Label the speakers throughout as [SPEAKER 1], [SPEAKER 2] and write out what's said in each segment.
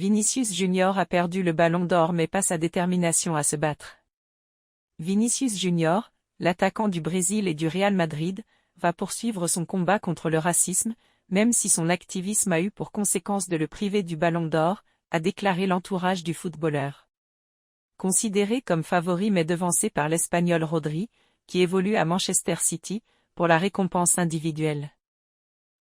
[SPEAKER 1] Vinicius Junior a perdu le ballon d'or mais pas sa détermination à se battre. Vinicius Junior, l'attaquant du Brésil et du Real Madrid, va poursuivre son combat contre le racisme, même si son activisme a eu pour conséquence de le priver du ballon d'or, a déclaré l'entourage du footballeur. Considéré comme favori mais devancé par l'Espagnol Rodri, qui évolue à Manchester City, pour la récompense individuelle.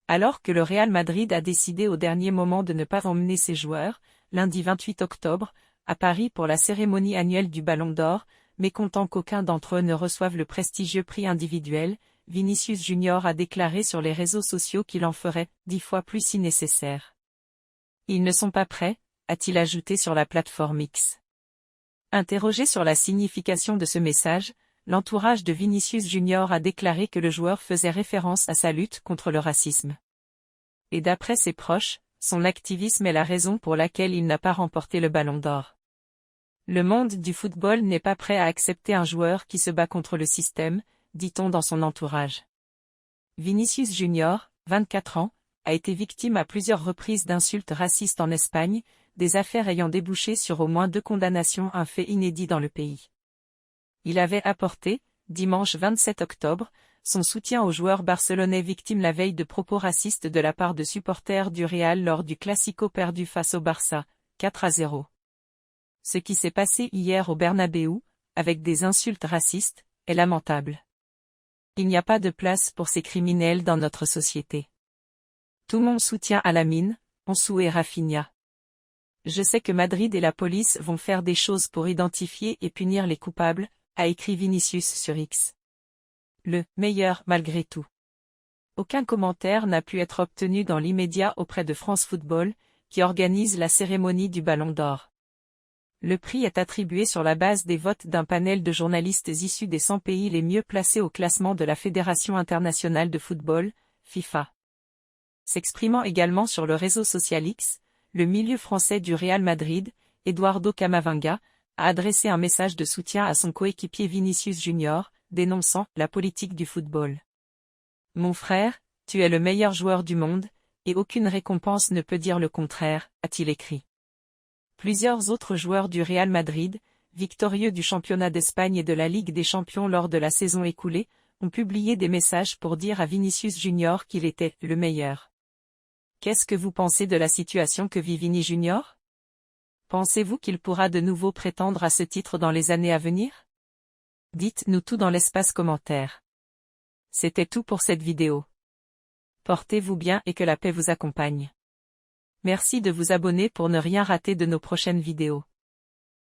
[SPEAKER 1] Alors que le Real Madrid a décidé au dernier moment de ne pas emmener ses joueurs, lundi 28 octobre, à Paris pour la cérémonie annuelle du Ballon d'Or, mécontent qu'aucun d'entre eux ne reçoive le prestigieux prix individuel, Vinicius Junior a déclaré sur les réseaux sociaux qu'il en ferait 10 fois plus si nécessaire. Ils ne sont pas prêts, a-t-il ajouté sur la plateforme X. Interrogé sur la signification de ce message, l'entourage de Vinicius Junior a déclaré que le joueur faisait référence à sa lutte contre le racisme. Et d'après ses proches, son activisme est la raison pour laquelle il n'a pas remporté le Ballon d'Or. Le monde du football n'est pas prêt à accepter un joueur qui se bat contre le système, dit-on dans son entourage. Vinicius Junior, 24 ans, a été victime à plusieurs reprises d'insultes racistes en Espagne, des affaires ayant débouché sur au moins 2 condamnations, un fait inédit dans le pays. Il avait apporté, dimanche 27 octobre, son soutien aux joueurs barcelonais victimes la veille de propos racistes de la part de supporters du Real lors du Classico perdu face au Barça, 4-0. Ce qui s'est passé hier au Bernabéu, avec des insultes racistes, est lamentable. Il n'y a pas de place pour ces criminels dans notre société. Tout mon soutien à Lamine, Ansu et Rafinha. Je sais que Madrid et la police vont faire des choses pour identifier et punir les coupables, a écrit Vinicius sur X. Le meilleur malgré tout. Aucun commentaire n'a pu être obtenu dans l'immédiat auprès de France Football, qui organise la cérémonie du Ballon d'Or. Le prix est attribué sur la base des votes d'un panel de journalistes issus des 100 pays les mieux placés au classement de la Fédération internationale de football, FIFA. S'exprimant également sur le réseau social X, le milieu français du Real Madrid, Eduardo Camavinga, a adressé un message de soutien à son coéquipier Vinicius Junior, dénonçant la politique du football. « Mon frère, tu es le meilleur joueur du monde, et aucune récompense ne peut dire le contraire », a-t-il écrit. Plusieurs autres joueurs du Real Madrid, victorieux du championnat d'Espagne et de la Ligue des Champions lors de la saison écoulée, ont publié des messages pour dire à Vinicius Junior qu'il était le meilleur. Qu'est-ce que vous pensez de la situation que vit Vini Junior? Pensez-vous qu'il pourra de nouveau prétendre à ce titre dans les années à venir? Dites-nous tout dans l'espace commentaire. C'était tout pour cette vidéo. Portez-vous bien et que la paix vous accompagne. Merci de vous abonner pour ne rien rater de nos prochaines vidéos.